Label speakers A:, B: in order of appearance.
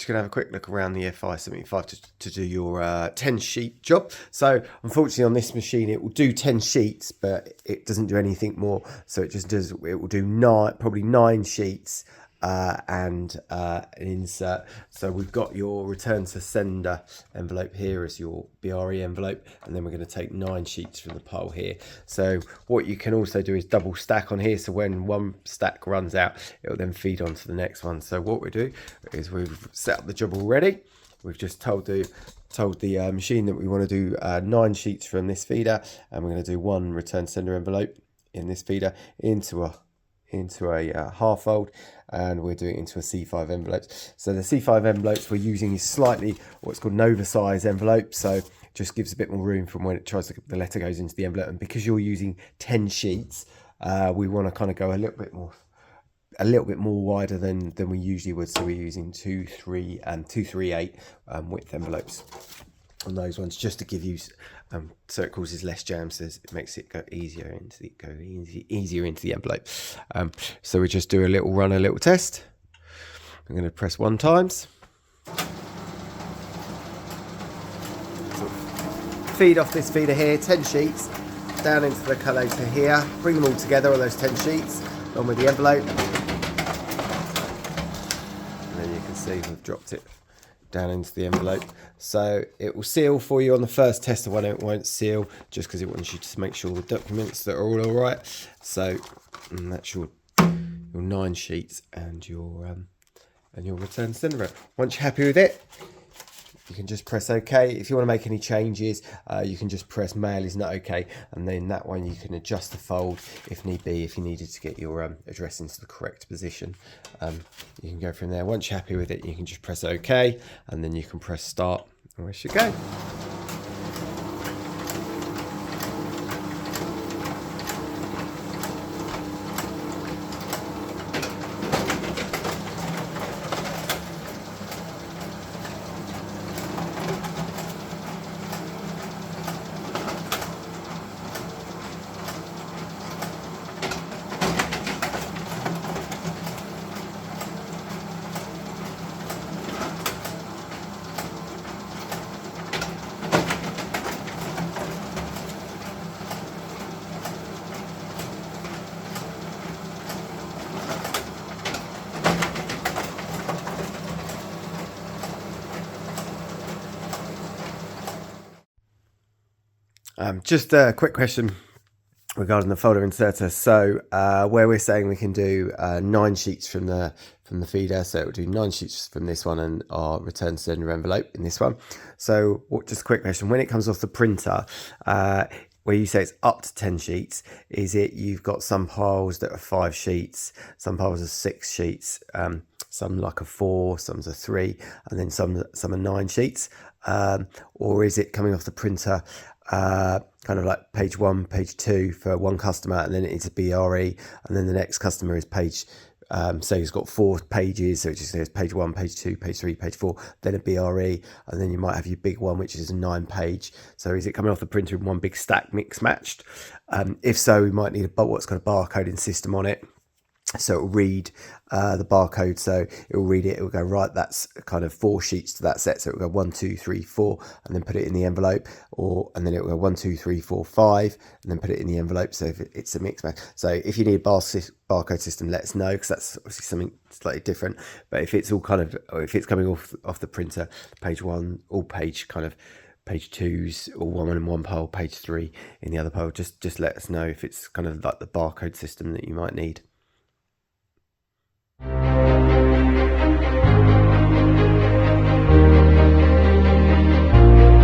A: just going to have a quick look around the Fi-75 to do your 10 sheet job. So unfortunately on this machine it will do 10 sheets, but it doesn't do anything more. So it will do probably 9 sheets and an insert. So we've got your return to sender envelope here as your BRE envelope, and then we're going to take 9 sheets from the pile here. So what you can also do is double stack on here, so when one stack runs out it will then feed on to the next one. So what we do is we've set up the job already. We've just told the machine that we want to do 9 sheets from this feeder, and we're going to do 1 return sender envelope in this feeder into a half fold, and we're doing it into a C5 envelope. So the C5 envelopes we're using is slightly what's called an oversized envelope, so it just gives a bit more room from when it tries to, the letter goes into the envelope. And because you're using 10 sheets, we want to kind of go a little bit more wider than we usually would. So we're using 2, 3 and 238 width envelopes on those ones, just to give you so it causes less jam, so it makes it go easier into the envelope. So we just do a little test. I'm going to press 1 times. So feed off this feeder here, 10 sheets down into the collator here. Bring them all together on those 10 sheets, along with the envelope. And then you can see we've dropped it down into the envelope. So it will seal for you on the first test. The one it won't seal, just because it wants you to make sure the documents that are all right. So that's your 9 sheets and your return sender. Once you're happy with it, you can just press OK. If you want to make any changes, you can just press mail is not OK, and then that one you can adjust the fold if need be, if you needed to get your address into the correct position. You can go from there. Once you're happy with it, you can just press OK, and then you can press start, and we should go. Just a quick question regarding the folder inserter. So where we're saying we can do 9 sheets from the feeder, so it will do 9 sheets from this one and our return sender envelope in this one. So just a quick question, when it comes off the printer, where you say it's up to 10 sheets, is it you've got some piles that are 5 sheets, some piles are 6 sheets, some like a 4, some are 3, and then some are 9 sheets, or is it coming off the printer kind of like page 1, page 2 for one customer, and then it's a BRE, and then the next customer is page, say he's got 4 pages, so it just says page 1, page 2, page 3, page 4, then a BRE, and then you might have your big one, which is a 9 page. So is it coming off the printer in one big stack, mix matched? If so, we might need what's got a barcoding system on it. So it'll read the barcode, so it'll read it, it'll go, right, that's kind of 4 sheets to that set, so it'll go 1, 2, 3, 4, and then put it in the envelope, and then it'll go 1, 2, 3, 4, 5, and then put it in the envelope. So if it's a mix match, so if you need a barcode system, let us know, because that's obviously something slightly different. But if it's all kind of, or if it's coming off the printer, page 1, all page kind of page 2s, all one in one pile, page 3 in the other pile, just let us know if it's kind of like the barcode system that you might need.